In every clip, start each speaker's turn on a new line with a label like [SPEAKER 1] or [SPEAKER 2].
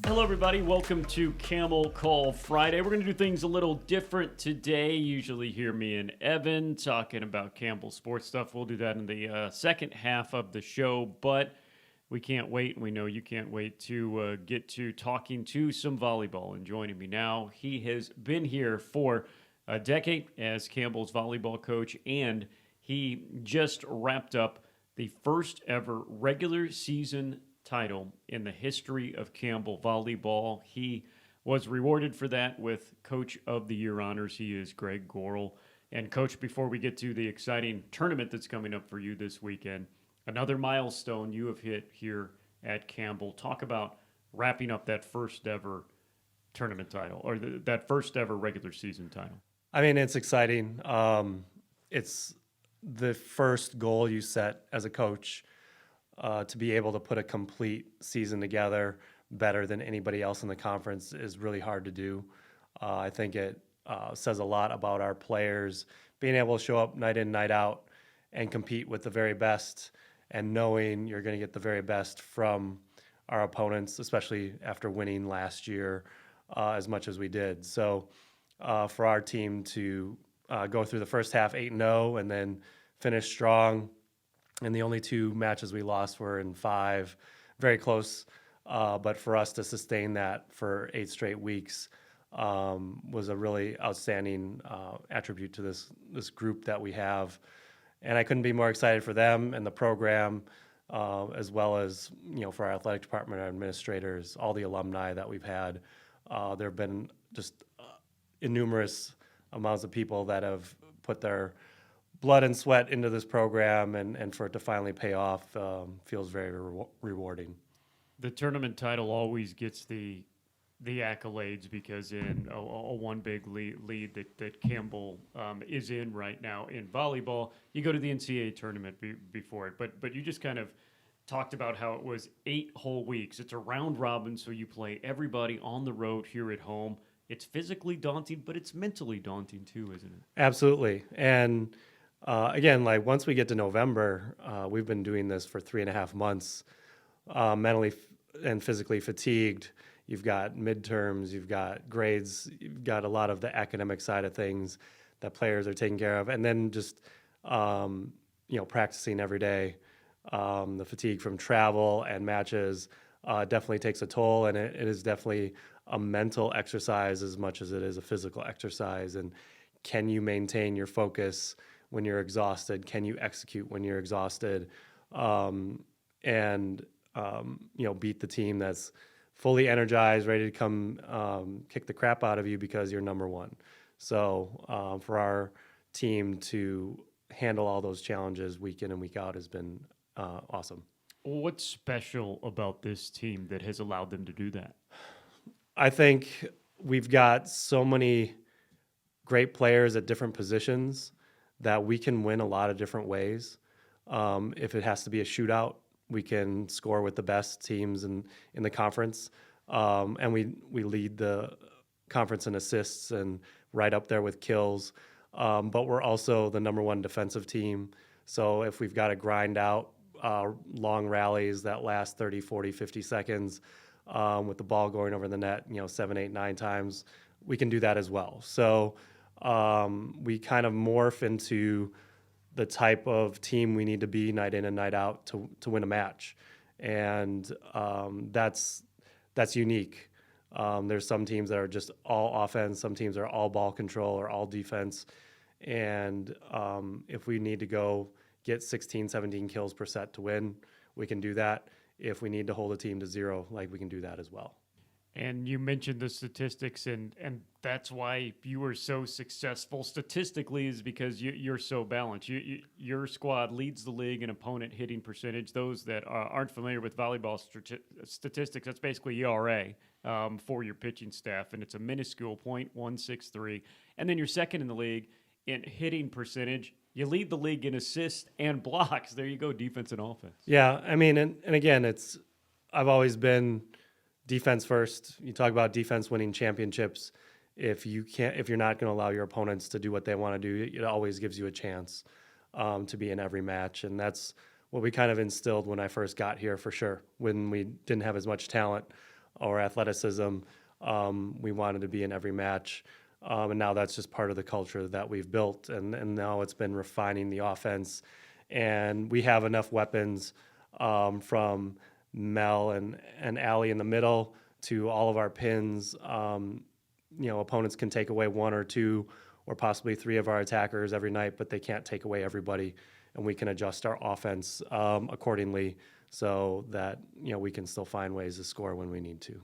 [SPEAKER 1] Hello, everybody. Welcome to Camel Call Friday. We're going to do things a little different today. Usually hear me and Evan talking about Campbell sports stuff. We'll do that in the second half of the show, but we can't wait, and we know you can't wait to get to talking to some volleyball. And joining me now, he has been here for a decade as Campbell's volleyball coach, and he just wrapped up the first ever regular season title in the history of Campbell volleyball. He was rewarded for that with Coach of the Year honors. He is Greg Goral. And Coach, before we get to the exciting tournament that's coming up for you this weekend, another milestone you have hit here at Campbell. Talk about wrapping up that first ever tournament title, or that first ever regular season title.
[SPEAKER 2] I mean, it's exciting. It's the first goal you set as a coach, to be able to put a complete season together better than anybody else in the conference is really hard to do. I think it says a lot about our players being able to show up night in, night out and compete with the very best, and knowing you're going to get the very best from our opponents, especially after winning last year as much as we did. So for our team to go through the first half 8-0 and then finish strong, and the only two matches we lost were in 5, very close. But for us to sustain that for 8 straight weeks was a really outstanding attribute to this group that we have. And I couldn't be more excited for them and the program, as well as for our athletic department, our administrators, all the alumni that we've had. There have been just innumerous amounts of people that have put their blood and sweat into this program, and for it to finally pay off feels very rewarding.
[SPEAKER 1] The tournament title always gets the accolades because in a one big lead that Campbell is in right now in volleyball, you go to the NCAA tournament before it. But you just kind of talked about how it was 8 whole weeks. It's a round robin, so you play everybody on the road here at home. It's physically daunting, but it's mentally daunting too, isn't it?
[SPEAKER 2] Absolutely. And again, like once we get to November, we've been doing this for 3.5 months, mentally and physically fatigued. You've got midterms, you've got grades, you've got a lot of the academic side of things that players are taking care of, and then just practicing every day. The fatigue from travel and matches definitely takes a toll, and it is definitely a mental exercise as much as it is a physical exercise. And can you maintain your focus when you're exhausted? Can you execute when you're exhausted? Beat the team that's fully energized, ready to come kick the crap out of you because you're number one. So for our team to handle all those challenges week in and week out has been awesome.
[SPEAKER 1] What's special about this team that has allowed them to do that?
[SPEAKER 2] I think we've got so many great players at different positions that we can win a lot of different ways. If it has to be a shootout, we can score with the best teams in the conference. And we lead the conference in assists and right up there with kills. But we're also the number 1 defensive team. So if we've got to grind out long rallies that last 30, 40, 50 seconds with the ball going over the net, 7, 8, 9 times, we can do that as well. So we kind of morph into the type of team we need to be night in and night out to win a match. And that's unique. There's some teams that are just all offense, some teams are all ball control or all defense. And if we need to go get 16, 17 kills per set to win, we can do that. If we need to hold a team to 0, we can do that as well.
[SPEAKER 1] And you mentioned the statistics, and that's why you were so successful statistically, is because you're so balanced. Your squad leads the league in opponent hitting percentage. Those that aren't familiar with volleyball statistics, that's basically ERA for your pitching staff, and it's a minuscule .163. And then you're second in the league in hitting percentage. You lead the league in assists and blocks. There you go, defense and offense.
[SPEAKER 2] Yeah, I mean, and again, I've always been defense first. You talk about defense winning championships. If you're not going to allow your opponents to do what they want to do, it always gives you a chance to be in every match. And that's what we kind of instilled when I first got here, for sure. When we didn't have as much talent, or athleticism. We wanted to be in every match. And now that's just part of the culture that we've built. And now it's been refining the offense. And we have enough weapons from Mel and Allie in the middle to all of our pins. Opponents can take away one or two or possibly three of our attackers every night, but they can't take away everybody. And we can adjust our offense accordingly so that, we can still find ways to score when we need to.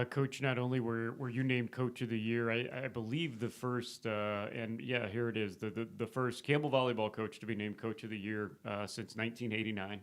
[SPEAKER 1] Coach, not only were you named Coach of the Year, I believe the first, and yeah, here it is, the first Campbell volleyball coach to be named Coach of the Year since 1989.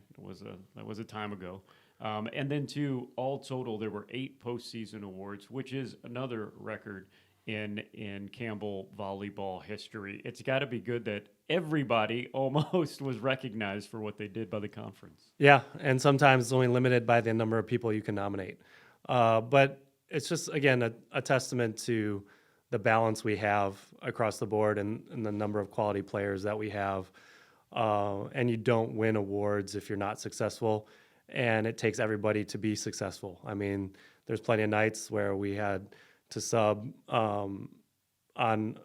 [SPEAKER 1] That was a time ago. And then, too, all total, there were 8 postseason awards, which is another record in Campbell volleyball history. It's got to be good that everybody almost was recognized for what they did by the conference.
[SPEAKER 2] Yeah, and sometimes it's only limited by the number of people you can nominate. But it's just, again, a testament to the balance we have across the board and the number of quality players that we have. And you don't win awards if you're not successful, and it takes everybody to be successful. I mean, there's plenty of nights where we had to sub on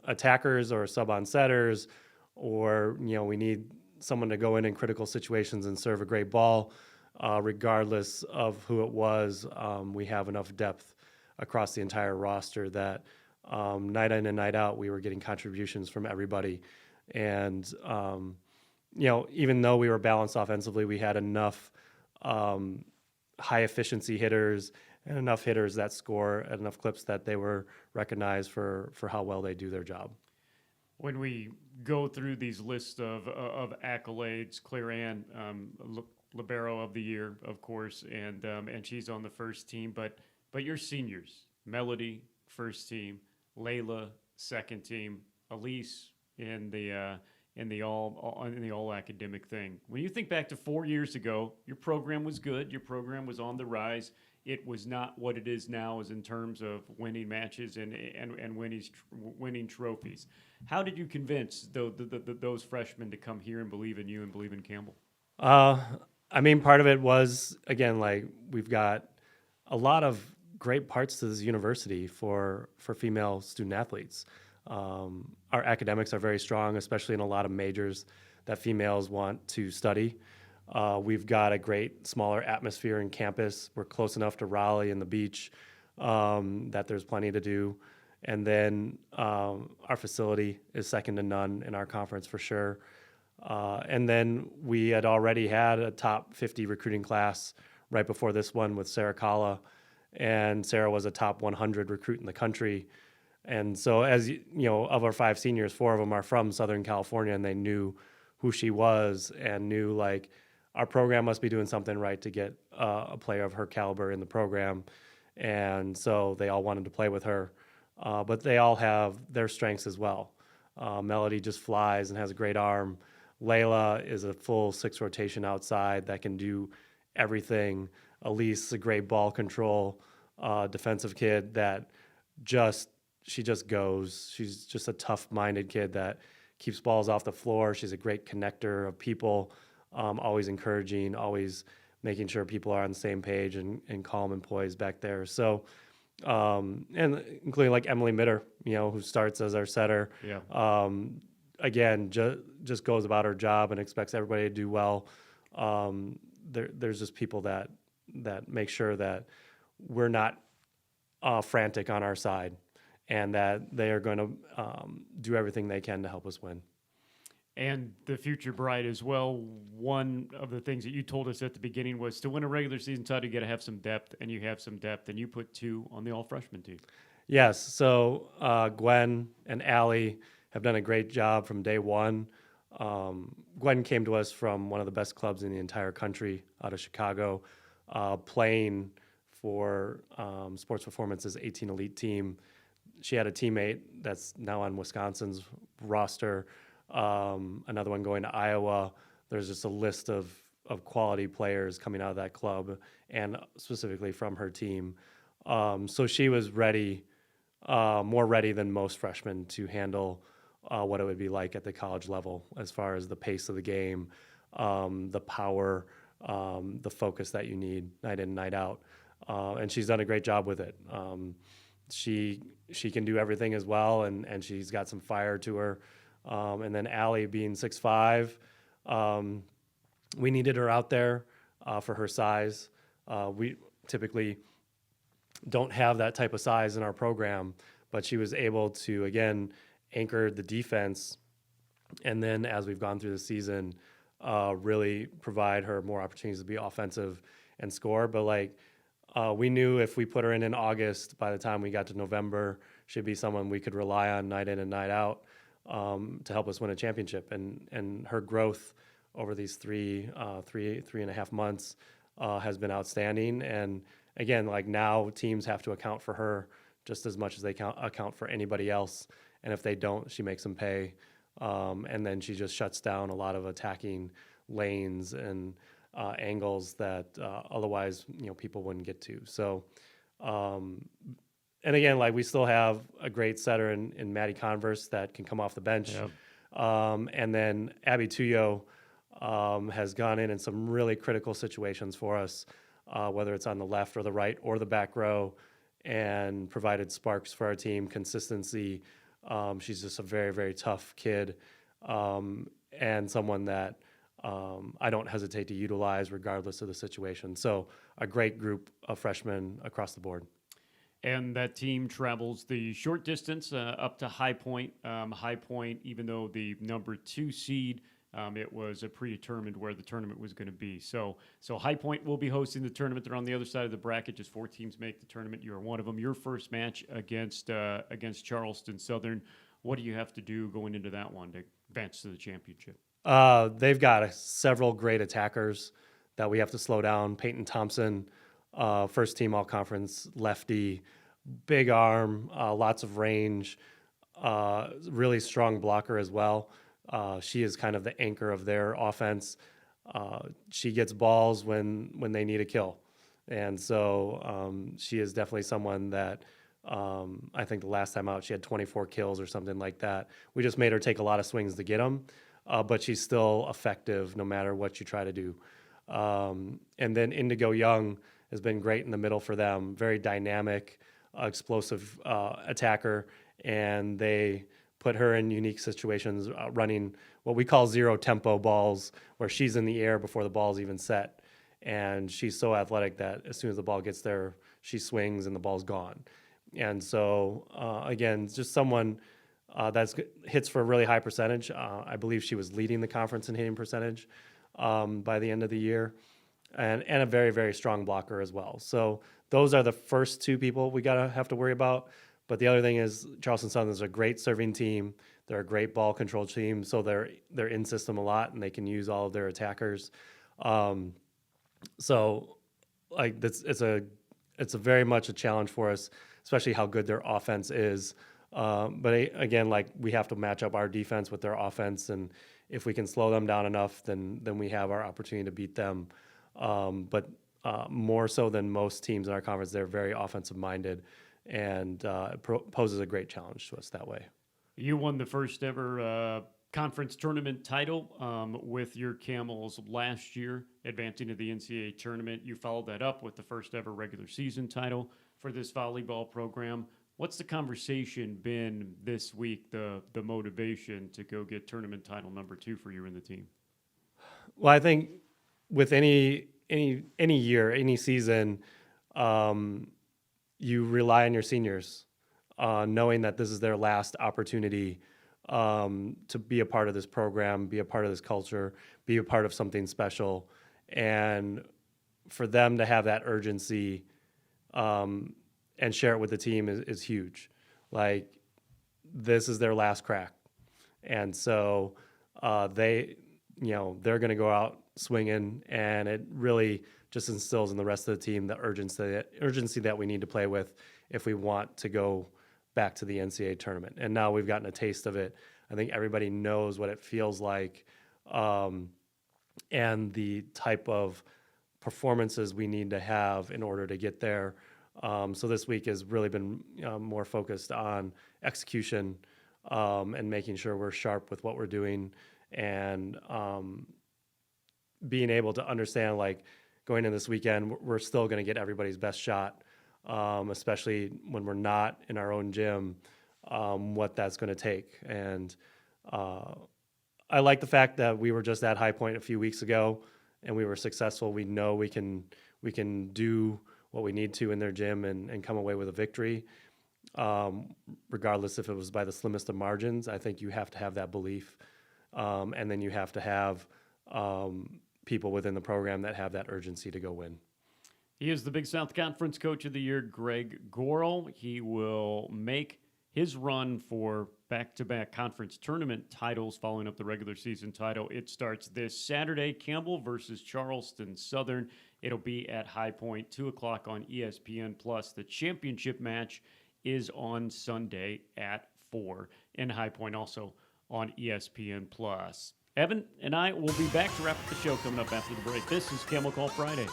[SPEAKER 2] attackers or sub on setters, or, we need someone to go in critical situations and serve a great ball. Regardless of who it was, we have enough depth across the entire roster that night in and night out, we were getting contributions from everybody. And, even though we were balanced offensively, we had enough high efficiency hitters and enough hitters that score at enough clips that they were recognized for how well they do their job.
[SPEAKER 1] When we go through these lists of accolades, Claire Ann, Libero of the Year, of course, and she's on the first team. But your seniors, Melody, first team, Layla, second team, Elise in the all academic thing. When you think back to 4 years ago, your program was good. Your program was on the rise. It was not what it is now, as in terms of winning matches and winning trophies. How did you convince those freshmen to come here and believe in you and believe in Campbell?
[SPEAKER 2] Part of it was, again, like, we've got a lot of great parts to this university for female student athletes. Our academics are very strong, especially in a lot of majors that females want to study. We've got a great smaller atmosphere in campus. We're close enough to Raleigh and the beach that there's plenty to do. And then our facility is second to none in our conference for sure. And then we had already had a top 50 recruiting class right before this one with Sarah Kala. And Sarah was a top 100 recruit in the country. And so, as you know, of our 5 seniors, 4 of them are from Southern California, and they knew who she was and knew, like, our program must be doing something right to get a player of her caliber in the program. And so they all wanted to play with her. But they all have their strengths as well. Melody just flies and has a great arm. Layla is a full 6 rotation outside that can do everything. Elise, a great ball control, defensive kid that she just goes. She's just a tough-minded kid that keeps balls off the floor. She's a great connector of people, always encouraging, always making sure people are on the same page and calm and poised back there. So, and including like Emily Mitter, who starts as our setter.
[SPEAKER 1] Yeah.
[SPEAKER 2] Again, just goes about her job and expects everybody to do well. There's just people that make sure that we're not frantic on our side, and that they are going to do everything they can to help us win.
[SPEAKER 1] And the future bright as well. One of the things that you told us at the beginning was to win a regular season title, you got to have some depth, and you have some depth, and you put 2 on the all-freshman team.
[SPEAKER 2] Yes. So Gwen and Allie have done a great job from day one. Gwen came to us from one of the best clubs in the entire country out of Chicago, playing for Sports Performance's 18 Elite team. She had a teammate that's now on Wisconsin's roster, another one going to Iowa. There's just a list of quality players coming out of that club and specifically from her team. So she was ready, more ready than most freshmen to handle what it would be like at the college level as far as the pace of the game, the power, the focus that you need night in, night out. and she's done a great job with it. She she can do everything as well, and she's got some fire to her. And then Allie being 6'5", we needed her out there for her size. We typically don't have that type of size in our program, but she was able to again anchor the defense, and then as we've gone through the season, really provide her more opportunities to be offensive and score. But like we knew if we put her in August, by the time we got to November, she'd be someone we could rely on night in and night out to help us win a championship. And her growth over these three and a half months has been outstanding. And again, like now teams have to account for her just as much as they account for anybody else. And if they don't, she makes them pay. And then she just shuts down a lot of attacking lanes and angles that otherwise people wouldn't get to. So, and again, like we still have a great setter in Maddie Converse that can come off the bench.
[SPEAKER 1] Yep.
[SPEAKER 2] And then Abby Tuyo has gone in some really critical situations for us, whether it's on the left or the right or the back row, and provided sparks for our team, consistency. She's just a very, very tough kid, and someone that I don't hesitate to utilize regardless of the situation. So a great group of freshmen across the board.
[SPEAKER 1] And that team travels the short distance up to High Point. High Point, even though the number 2 seed, it was a predetermined where the tournament was going to be. So High Point will be hosting the tournament. They're on the other side of the bracket. Just 4 teams make the tournament. You're one of them. Your first match against Charleston Southern. What do you have to do going into that one to advance to the championship?
[SPEAKER 2] They've got several great attackers that we have to slow down. Peyton Thompson, first team all-conference lefty, big arm, lots of range, really strong blocker as well. She is kind of the anchor of their offense. She gets balls when they need a kill. And so she is definitely someone that I think the last time out she had 24 kills or something like that. We just made her take a lot of swings to get them, but she's still effective no matter what you try to do. And then Indigo Young has been great in the middle for them. Very dynamic, explosive attacker, and they put her in unique situations, running what we call zero tempo balls, where she's in the air before the ball's even set. And she's so athletic that as soon as the ball gets there, she swings and the ball's gone. And so, again, just someone that hits for a really high percentage. I believe she was leading the conference in hitting percentage by the end of the year, and a very, very strong blocker as well. So those are the first 2 people we have to worry about. But the other thing is Charleston Southern is a great serving team. They're a great ball control team, so they're in system a lot, and they can use all of their attackers. So like it's a very much a challenge for us, especially how good their offense is. But again, like we have to match up our defense with their offense, and if we can slow them down enough, then we have our opportunity to beat them. But more so than most teams in our conference, they're very offensive minded, and it poses a great challenge to us that way.
[SPEAKER 1] You won the first ever conference tournament title with your Camels last year, advancing to the NCAA tournament. You followed that up with the first ever regular season title for this volleyball program. What's the conversation been this week, the motivation to go get tournament title number 2 for you and the team?
[SPEAKER 2] Well, I think with any year, any season, you rely on your seniors, knowing that this is their last opportunity to be a part of this program, be a part of this culture, be a part of something special. And for them to have that urgency and share it with the team is huge. Like, this is their last crack. And so they're going to go out swinging, and it really just instills in the rest of the team the urgency that we need to play with if we want to go back to the NCAA tournament. And now we've gotten a taste of it. I think everybody knows what it feels like, and the type of performances we need to have in order to get there. So this week has really been more focused on execution and making sure we're sharp with what we're doing, and being able to understand, like, going in this weekend, we're still going to get everybody's best shot, especially when we're not in our own gym, what that's going to take. And I like the fact that we were just at High Point a few weeks ago and we were successful. We know we can do what we need to in their gym and come away with a victory. Regardless if it was by the slimmest of margins, I think you have to have that belief. And then you have to have people within the program that have that urgency to go win.
[SPEAKER 1] He is the Big South Conference Coach of the Year, Greg Goral. He will make his run for back-to-back conference tournament titles following up the regular season title. It starts this Saturday, Campbell versus Charleston Southern. It'll be at High Point, 2 o'clock on ESPN+. The championship match is on Sunday at 4 in High Point, also on ESPN+. Evan and I will be back to wrap up the show coming up after the break. This is Camel Call Friday.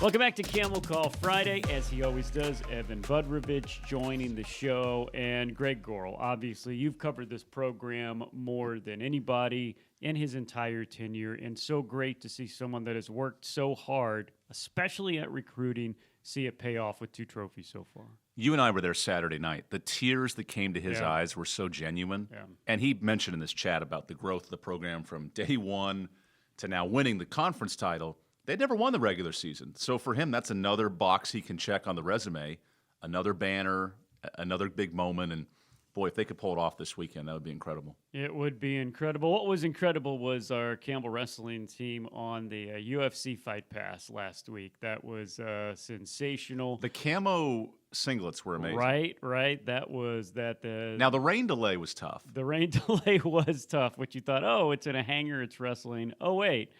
[SPEAKER 1] Welcome back to Camel Call Friday. As he always does, Evan Budrovich joining the show, and Greg Goral. Obviously, you've covered this program more than anybody in his entire tenure, and so great to see someone that has worked so hard, especially at recruiting, see it pay off with 2 trophies so far.
[SPEAKER 3] You and I were there Saturday night. The tears that came to his eyes were so genuine.
[SPEAKER 1] Yeah.
[SPEAKER 3] And he mentioned in this chat about the growth of the program from day one to now winning the conference title. They never won the regular season. So for him, that's another box he can check on the resume, another banner, another big moment. And boy, if they could pull it off this weekend, that would be incredible.
[SPEAKER 1] It would be incredible. What was incredible was our Campbell wrestling team on the UFC Fight Pass last week. That was sensational.
[SPEAKER 3] The camo singlets were amazing.
[SPEAKER 1] Right. That was that.
[SPEAKER 3] Now, the rain delay was tough.
[SPEAKER 1] The rain delay was tough, which you thought, oh, it's in a hangar, it's wrestling. Oh, wait.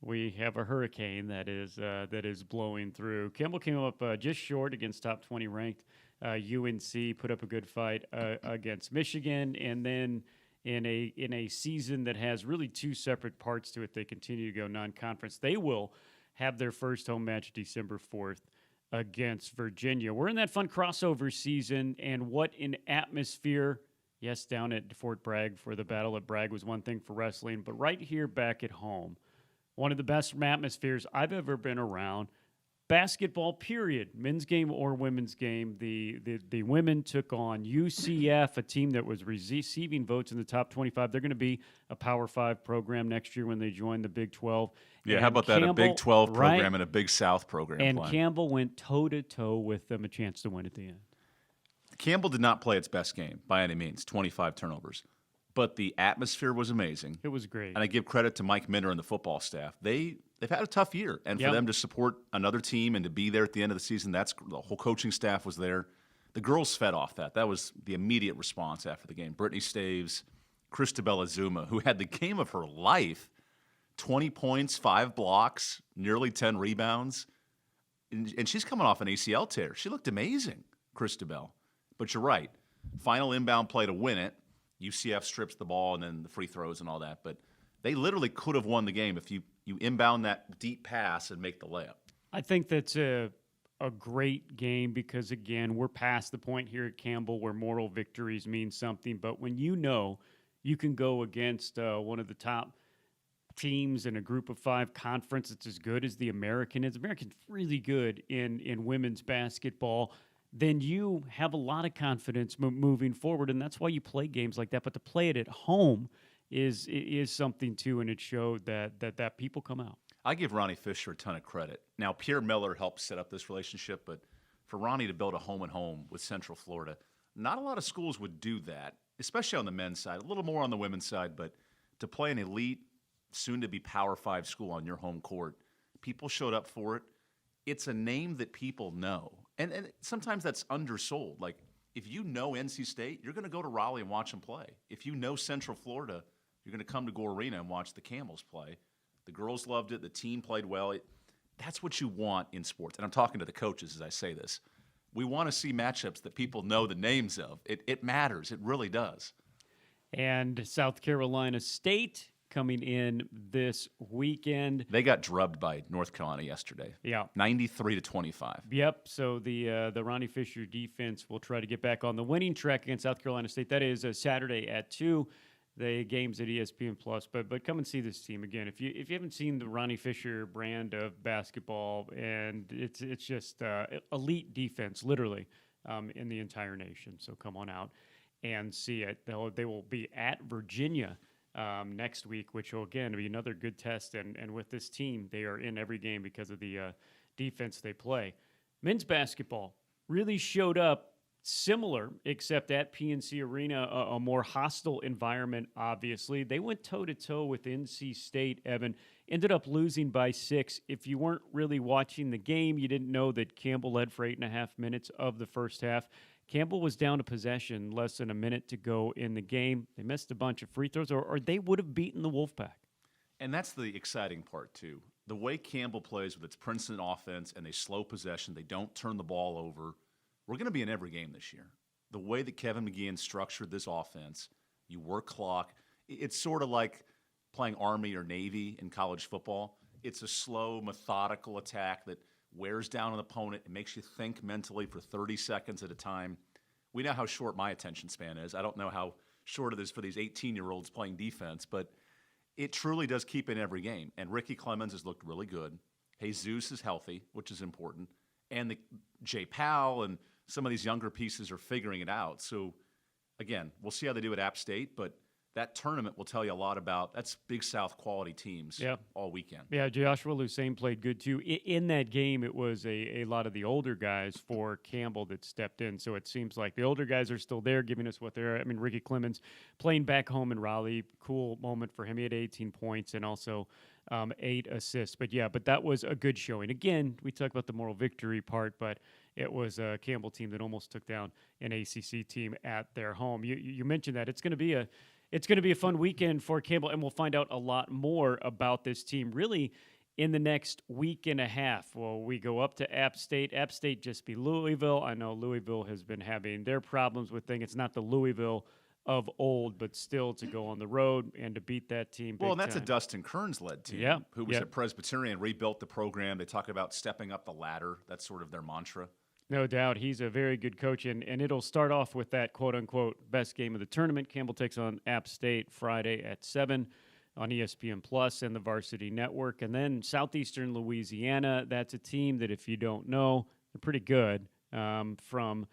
[SPEAKER 1] We have a hurricane that is blowing through. Campbell came up just short against top 20 ranked UNC. Put up a good fight against Michigan, and then in a season that has really 2 separate parts to it, they continue to go non-conference. They will have their first home match December 4th against Virginia. We're in that fun crossover season, and what an atmosphere! Yes, down at Fort Bragg for the Battle at Bragg was one thing for wrestling, but right here back at home. One of the best atmospheres I've ever been around. Basketball, period. Men's game or women's game. The women took on UCF, a team that was receiving votes in the top 25. They're going to be a Power 5 program next year when they join the Big 12.
[SPEAKER 3] Yeah,
[SPEAKER 1] and
[SPEAKER 3] how about that? A Big 12 program
[SPEAKER 1] right?
[SPEAKER 3] and a Big South program.
[SPEAKER 1] And
[SPEAKER 3] playing.
[SPEAKER 1] Campbell went toe-to-toe with them, a chance to win at the end.
[SPEAKER 3] Campbell did not play its best game by any means, 25 turnovers. But the atmosphere was amazing.
[SPEAKER 1] It was great.
[SPEAKER 3] And I give credit to Mike Minter and the football staff. They've had a tough year. And for them to support another team and to be there at the end of the season, the whole coaching staff was there. The girls fed off that. That was the immediate response after the game. Brittany Staves, Christabella Zuma, who had the game of her life, 20 points, 5 blocks, nearly 10 rebounds. And she's coming off an ACL tear. She looked amazing, Christabel. But you're right. Final inbound play to win it. UCF strips the ball and then the free throws and all that. But they literally could have won the game if you inbound that deep pass and make the layup.
[SPEAKER 1] I think that's a great game because, again, we're past the point here at Campbell where moral victories mean something. But when you know you can go against one of the top teams in a group of 5 conference that's as good as the American is, American's really good in women's basketball, then you have a lot of confidence moving forward, and that's why you play games like that. But to play it at home is something, too, and it showed that people come out.
[SPEAKER 3] I give Ronnie Fisher a ton of credit. Now, Pierre Miller helped set up this relationship, but for Ronnie to build a home-and-home with Central Florida, not a lot of schools would do that, especially on the men's side, a little more on the women's side, but to play an elite, soon-to-be Power 5 school on your home court, people showed up for it. It's a name that people know. And sometimes that's undersold. Like, if you know NC State, you're going to go to Raleigh and watch them play. If you know Central Florida, you're going to come to Gore Arena and watch the Camels play. The girls loved it. The team played well. That's what you want in sports. And I'm talking to the coaches as I say this. We want to see matchups that people know the names of. It matters. It really does.
[SPEAKER 1] And South Carolina State coming in this weekend.
[SPEAKER 3] They got drubbed by North Carolina yesterday.
[SPEAKER 1] Yeah.
[SPEAKER 3] 93-25.
[SPEAKER 1] Yep. So the Ronnie Fisher defense will try to get back on the winning track against South Carolina State. That is Saturday at 2. The game's at ESPN Plus. But come and see this team again. If you haven't seen the Ronnie Fisher brand of basketball, and it's just elite defense, literally, in the entire nation. So come on out and see it. They will be at Virginia next week, which will again be another good test. And with this team, they are in every game because of the defense they play. Men's basketball really showed up similar, except at PNC Arena, a more hostile environment, obviously. They went toe-to-toe with NC State, Evan. Ended up losing by 6. If you weren't really watching the game, you didn't know that Campbell led for 8.5 minutes of the first half. Campbell was down to possession, less than a minute to go in the game. They missed a bunch of free throws, or they would have beaten the Wolfpack.
[SPEAKER 3] And that's the exciting part, too. The way Campbell plays with its Princeton offense and they slow possession, they don't turn the ball over. We're going to be in every game this year. The way that Kevin McGeehan structured this offense, you work clock. It's sort of like playing Army or Navy in college football. It's a slow, methodical attack that wears down an opponent. It makes you think mentally for 30 seconds at a time. We know how short my attention span is. I don't know how short it is for these 18-year-olds playing defense, but it truly does keep in every game. And Ricky Clemens has looked really good. Jesus is healthy, which is important. And Jay Powell and some of these younger pieces are figuring it out. So, again, we'll see how they do at App State, but that tournament will tell you a lot about – that's Big South quality teams all weekend.
[SPEAKER 1] Yeah, Joshua Lucane played good too. In that game, it was a lot of the older guys for Campbell that stepped in. So it seems like the older guys are still there giving us what they're – I mean, Ricky Clemens playing back home in Raleigh, cool moment for him. He had 18 points and also 8 assists. But that was a good showing. Again, we talk about the moral victory part, but – it was a Campbell team that almost took down an ACC team at their home. You mentioned that it's going to be a fun weekend for Campbell, and we'll find out a lot more about this team really in the next week and a half. Well, we go up to App State. App State just beat Louisville. I know Louisville has been having their problems with things. It's not the Louisville of old, but still to go on the road and to beat that team.
[SPEAKER 3] Well, and that's a Dustin Kearns-led team who was at Presbyterian, rebuilt the program. They talk about stepping up the ladder. That's sort of their mantra.
[SPEAKER 1] No doubt. He's a very good coach, and it'll start off with that quote-unquote best game of the tournament. Campbell takes on App State Friday at 7 on ESPN Plus and the Varsity Network. And then Southeastern Louisiana, that's a team that if you don't know, they're pretty good from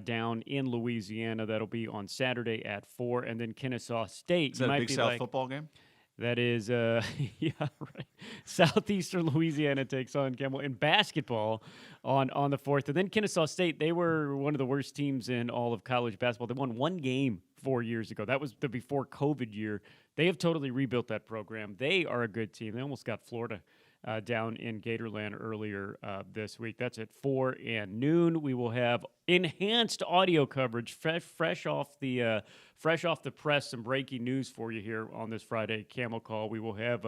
[SPEAKER 1] down in Louisiana. That'll be on Saturday at 4. And then Kennesaw State.
[SPEAKER 3] Is that a Big South football game?
[SPEAKER 1] That is, yeah, right. Southeastern Louisiana takes on Camel in basketball on the 4th. And then Kennesaw State, they were one of the worst teams in all of college basketball. They won one game 4 years ago. That was the before COVID year. They have totally rebuilt that program. They are a good team. They almost got Florida down in Gatorland earlier this week. That's at 4 and noon. We will have enhanced audio coverage, fresh off the press, some breaking news for you here on this Friday Camel Call. We will have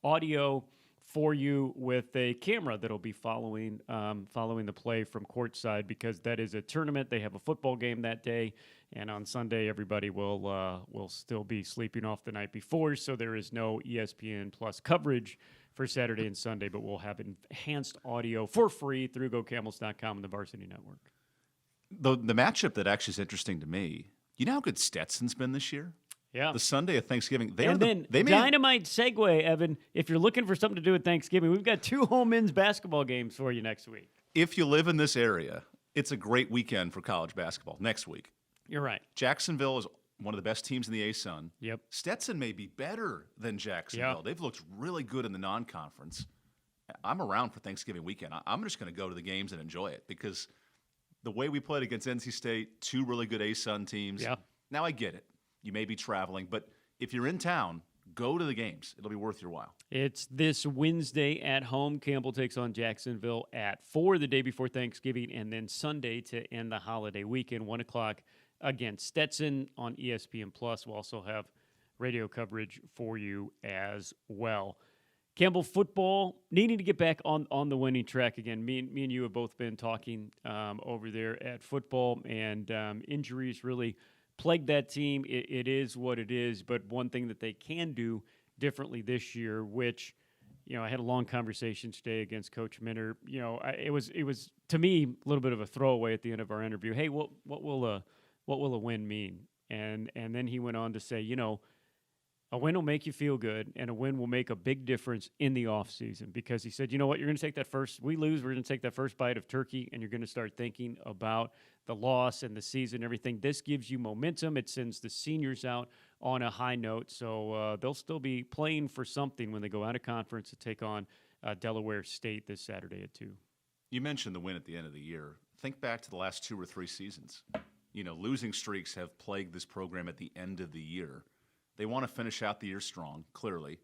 [SPEAKER 1] audio for you with a camera that'll be following the play from courtside, because that is a tournament. They have a football game that day, and on Sunday everybody will still be sleeping off the night before, so there is no ESPN Plus coverage for Saturday and Sunday, but we'll have enhanced audio for free through GoCamels.com and the Varsity Network.
[SPEAKER 3] The matchup that actually is interesting to me, you know how good Stetson's been this year?
[SPEAKER 1] Yeah.
[SPEAKER 3] The Sunday of Thanksgiving.
[SPEAKER 1] Dynamite segue, Evan. If you're looking for something to do at Thanksgiving, we've got 2 home men's basketball games for you next week.
[SPEAKER 3] If you live in this area, it's a great weekend for college basketball next week.
[SPEAKER 1] You're right.
[SPEAKER 3] Jacksonville is one of the best teams in the A-Sun.
[SPEAKER 1] Yep.
[SPEAKER 3] Stetson may be better than Jacksonville.
[SPEAKER 1] Yep.
[SPEAKER 3] They've looked really good in the non-conference. I'm around for Thanksgiving weekend. I'm just going to go to the games and enjoy it, because the way we played against NC State, 2 really good A-Sun teams.
[SPEAKER 1] Yeah.
[SPEAKER 3] Now I get it. You may be traveling, but if you're in town, go to the games. It'll be worth your while. It's
[SPEAKER 1] this Wednesday at home. Campbell takes on Jacksonville at 4 the day before Thanksgiving, and then Sunday to end the holiday weekend, 1 o'clock against Stetson on ESPN Plus. We'll also have radio coverage for you as well. Campbell football needing to get back on the winning track again. Me and you have both been talking over there at football, and injuries really plagued that team. It is what it is, but one thing that they can do differently this year, which, I had a long conversation today against Coach Minner. It was to me a little bit of a throwaway at the end of our interview. Hey, what will a win mean? And then he went on to say, a win will make you feel good, and a win will make a big difference in the offseason, because he said, you know what, you're going to take that first, we lose, we're going to take that first bite of turkey, and you're going to start thinking about the loss and the season and everything. This gives you momentum. It sends the seniors out on a high note, so they'll still be playing for something when they go out of conference to take on Delaware State this Saturday at 2.
[SPEAKER 3] You mentioned the win at the end of the year. Think back to the last 2 or 3 seasons. Losing streaks have plagued this program at the end of the year. They want to finish out the year strong, clearly.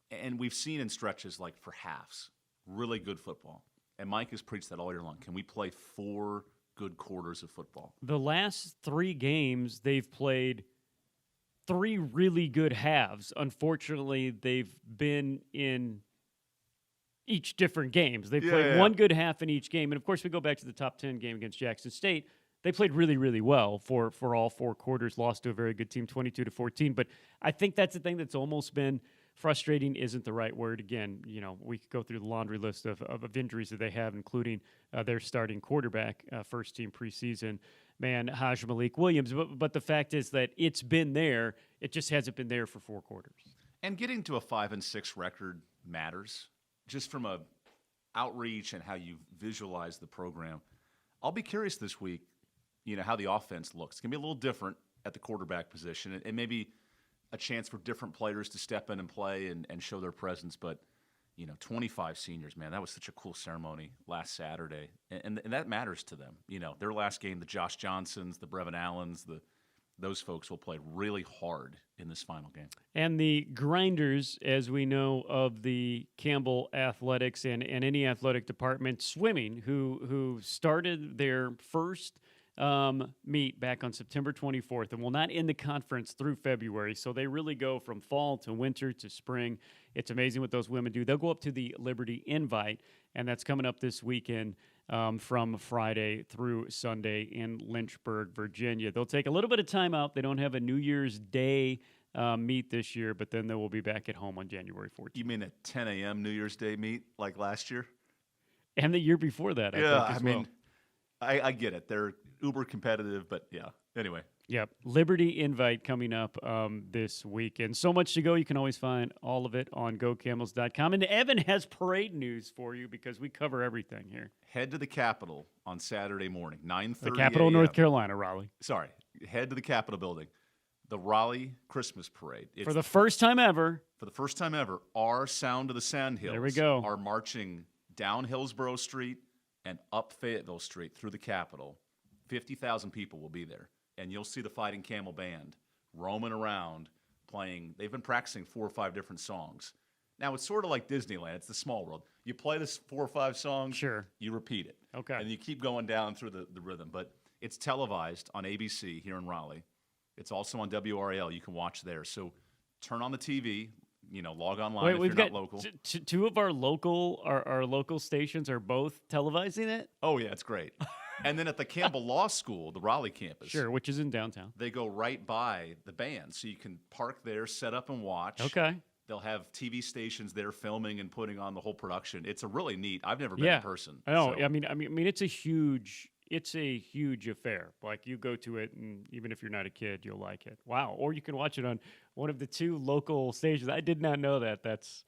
[SPEAKER 3] And we've seen in stretches, like for halves, really good football. And Mike has preached that all year long. Can we play 4 good quarters of football?
[SPEAKER 1] The last 3 games, they've played 3 really good halves. Unfortunately, they've been in each different games. They played one good half in each game. And, of course, we go back to the top 10 game against Jackson State. They played really, really well for all 4 quarters, lost to a very good team, 22-14. But I think that's the thing that's almost been frustrating, isn't the right word. Again, we could go through the laundry list of injuries that they have, including their starting quarterback, first-team preseason, Haj Malik Williams. But the fact is that it's been there. It just hasn't been there for 4 quarters.
[SPEAKER 3] And getting to a 5-6 record matters, just from a outreach and how you visualize the program. I'll be curious this week, how the offense looks. It's going to be a little different at the quarterback position, and maybe a chance for different players to step in and play and show their presence. But, 25 seniors, man, that was such a cool ceremony last Saturday. And that matters to them. Their last game, the Josh Johnsons, the Brevin Allens, those folks will play really hard in this final game.
[SPEAKER 1] And the grinders, as we know, of the Campbell athletics and any athletic department, swimming, who started their first meet back on September 24th and will not end the conference through February. So they really go from fall to winter to spring. It's amazing what those women do. They'll go up to the Liberty Invite, and that's coming up this weekend from Friday through Sunday in Lynchburg, Virginia. They'll take a little bit of time out. They don't have a New Year's Day meet this year, but then they will be back at home on January 14th.
[SPEAKER 3] You mean a 10 a.m. New Year's Day meet like last year?
[SPEAKER 1] And the year before that, I think,
[SPEAKER 3] I get it. They're uber competitive, but yeah. Anyway.
[SPEAKER 1] Yep. Liberty Invite coming up this weekend. So much to go. You can always find all of it on GoCamels.com. And Evan has parade news for you because we cover everything here.
[SPEAKER 3] Head to the Capitol on Saturday morning, 9:30
[SPEAKER 1] The Capitol, North Carolina, Raleigh.
[SPEAKER 3] Sorry. Head to the Capitol building. The Raleigh Christmas Parade.
[SPEAKER 1] For the first time ever.
[SPEAKER 3] Our Sound of the Sandhills
[SPEAKER 1] there we go.
[SPEAKER 3] Are marching down Hillsborough Street and up Fayetteville Street through the Capitol. 50,000 people will be there. And you'll see the Fighting Camel Band roaming around playing. They've been practicing 4 or 5 different songs. Now, it's sort of like Disneyland. It's the small world. You play this 4 or 5 songs.
[SPEAKER 1] Sure.
[SPEAKER 3] You repeat it.
[SPEAKER 1] Okay.
[SPEAKER 3] And you keep going down through the rhythm. But it's televised on ABC here in Raleigh. It's also on WRAL. You can watch there. So turn on the TV. Log online if you're not local.
[SPEAKER 1] Two of our local stations are both televising it.
[SPEAKER 3] Oh, yeah, it's great. And then at the Campbell Law School, the Raleigh campus.
[SPEAKER 1] Sure, which is in downtown.
[SPEAKER 3] They go right by the band, so you can park there, set up and watch.
[SPEAKER 1] Okay.
[SPEAKER 3] They'll have TV stations there filming and putting on the whole production. It's a really neat. I've never been in person.
[SPEAKER 1] I know. So. I mean, it's a huge affair. Like, you go to it, and even if you're not a kid, you'll like it. Wow. Or you can watch it on one of the 2 local stations. I did not know that. That's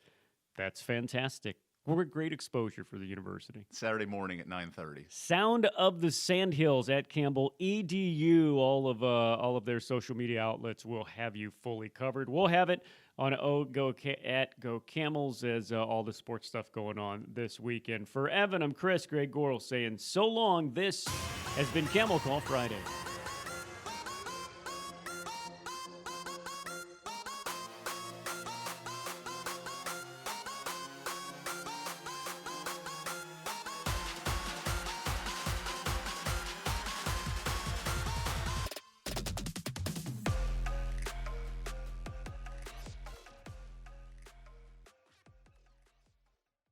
[SPEAKER 1] fantastic. We're a great exposure for the university.
[SPEAKER 3] Saturday morning at 9:30.
[SPEAKER 1] Sound of the Sandhills at Campbell EDU. All of their social media outlets will have you fully covered. We'll have it on at Go Camels as all the sports stuff going on this weekend. For Evan, I'm Chris. Greg Goral saying so long. This has been Camel Call Friday.